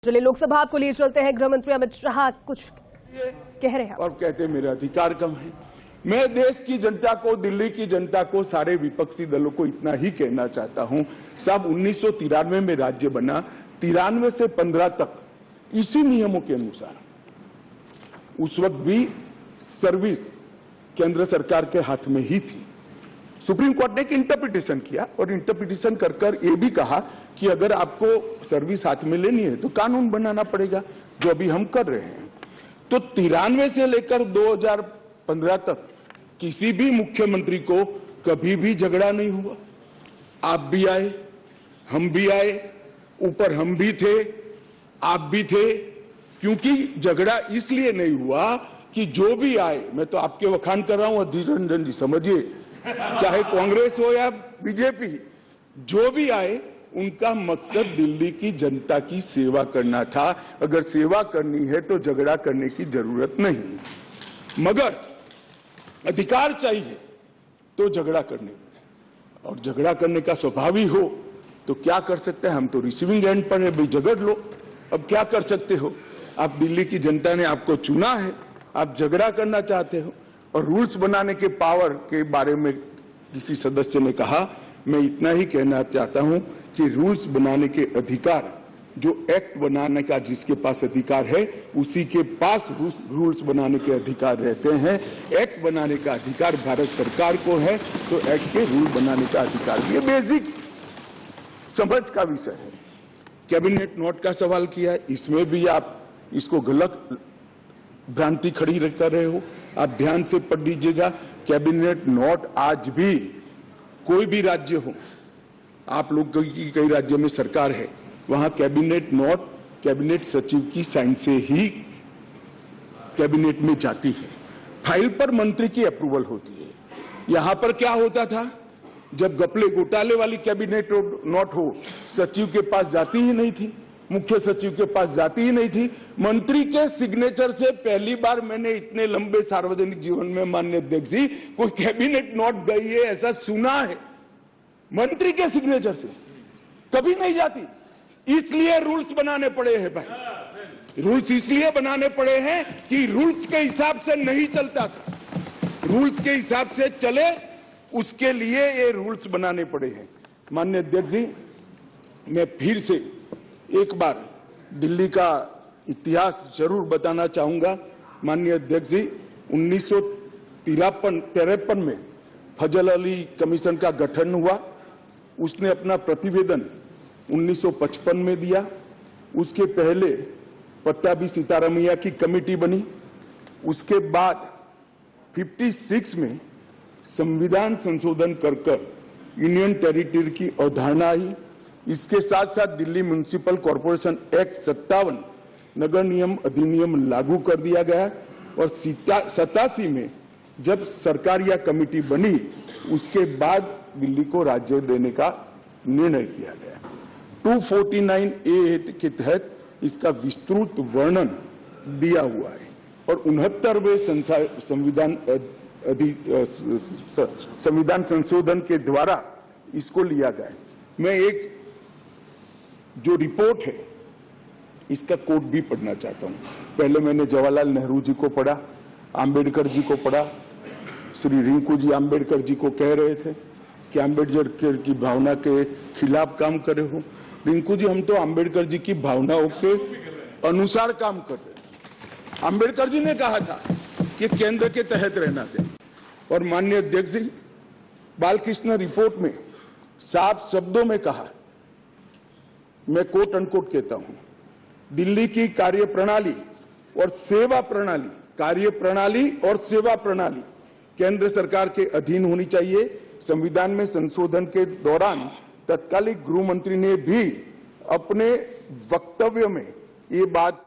चलिए लोकसभा को लिए चलते हैं। गृह मंत्री अमित शाह कुछ कह रहे हैं और कहते हैं मेरा अधिकार कम है। मैं देश की जनता को, दिल्ली की जनता को, सारे विपक्षी दलों को इतना ही कहना चाहता हूं, साहब 1993 में राज्य बना, 93 से 15 तक इसी नियमों के अनुसार उस वक्त भी सर्विस केंद्र सरकार के हाथ में ही थी। सुप्रीम कोर्ट ने एक इंटरप्रिटेशन किया और इंटरप्रिटेशन कर ये भी कहा कि अगर आपको सर्विस हाथ में लेनी है तो कानून बनाना पड़ेगा, जो अभी हम कर रहे हैं। तो 93 से लेकर 2015 तक किसी भी मुख्यमंत्री को कभी भी झगड़ा नहीं हुआ। आप भी आए, हम भी आए, ऊपर हम भी थे, आप भी थे, क्योंकि झगड़ा इसलिए नहीं हुआ कि जो भी आए, मैं तो आपके वखान कर रहा हूं अधीर रंजन जी, समझिए, चाहे कांग्रेस हो या बीजेपी, जो भी आए उनका मकसद दिल्ली की जनता की सेवा करना था। अगर सेवा करनी है तो झगड़ा करने की जरूरत नहीं, मगर अधिकार चाहिए तो झगड़ा करने, और झगड़ा करने का स्वभाव ही हो तो क्या कर सकते हैं। हम तो रिसीविंग एंड पर है, भाई झगड़ लो, अब क्या कर सकते हो। आप दिल्ली की जनता ने आपको चुना है, आप झगड़ा करना चाहते हो। और रूल्स बनाने के पावर के बारे में किसी सदस्य ने कहा, मैं इतना ही कहना चाहता हूं कि रूल्स बनाने के अधिकार, जो एक्ट बनाने का जिसके पास अधिकार है उसी के पास रूल्स बनाने के अधिकार रहते हैं। एक्ट बनाने का अधिकार भारत सरकार को है तो एक्ट के रूल बनाने का अधिकार भी, ये बेसिक समझ का विषय है। कैबिनेट नोट का सवाल किया, इसमें भी आप इसको गलत भ्रांति खड़ी कर रहे हो। आप ध्यान से पढ़ लीजिएगा, कैबिनेट नोट आज भी कोई भी राज्य हो, आप लोग की कई राज्यों में सरकार है, वहां कैबिनेट नोट कैबिनेट सचिव की साइन से ही कैबिनेट में जाती है। फाइल पर मंत्री की अप्रूवल होती है। यहां पर क्या होता था, जब घपले घोटाले वाली कैबिनेट नोट हो, सचिव के पास जाती ही नहीं थी, मुख्य सचिव के पास जाती ही नहीं थी। मंत्री के सिग्नेचर से पहली बार मैंने इतने लंबे सार्वजनिक जीवन में, माननीय अध्यक्ष जी, कोई कैबिनेट नोट गई है ऐसा सुना है। मंत्री के सिग्नेचर से कभी नहीं जाती, इसलिए रूल्स बनाने पड़े हैं भाई। रूल्स इसलिए बनाने पड़े हैं कि रूल्स के हिसाब से नहीं चलता था, रूल्स के हिसाब से चले, उसके लिए ये रूल्स बनाने पड़े हैं। माननीय अध्यक्ष जी, मैं फिर से एक बार दिल्ली का इतिहास जरूर बताना चाहूंगा। माननीय अध्यक्ष जी, 1953 में फजल अली कमीशन का गठन हुआ। उसने अपना प्रतिवेदन 1955 में दिया। उसके पहले पट्टाभी सीतारामैया की कमेटी बनी। उसके बाद 56 में संविधान संशोधन कर यूनियन टेरिटरी की अवधारणा आई। इसके साथ साथ दिल्ली म्युनिसिपल कॉर्पोरेशन एक्ट 57 नगर नियम अधिनियम लागू कर दिया गया। और 87 में जब सरकार या कमेटी बनी, उसके बाद दिल्ली को राज्य देने का निर्णय किया गया। 249A के तहत इसका विस्तृत वर्णन दिया हुआ है और 69वें संविधान संशोधन के द्वारा इसको लिया गया। मैं एक जो रिपोर्ट है इसका कोट भी पढ़ना चाहता हूं। पहले मैंने जवाहरलाल नेहरू जी को पढ़ा, आंबेडकर जी को पढ़ा। श्री रिंकू जी आंबेडकर जी को कह रहे थे कि आंबेडकर की भावना के खिलाफ काम करे हो। रिंकू जी, हम तो आंबेडकर जी की भावनाओं के अनुसार काम कर रहे हैं। आंबेडकर जी ने कहा था कि केंद्र के तहत रहना दे। और माननीय अध्यक्ष जी, बालकृष्ण रिपोर्ट में साफ शब्दों में कहा, मैं कोट अनकोट कहता हूं, दिल्ली की कार्यप्रणाली और सेवा प्रणाली, कार्यप्रणाली और सेवा प्रणाली केंद्र सरकार के अधीन होनी चाहिए। संविधान में संशोधन के दौरान तत्कालीन गृह मंत्री ने भी अपने वक्तव्य में ये बात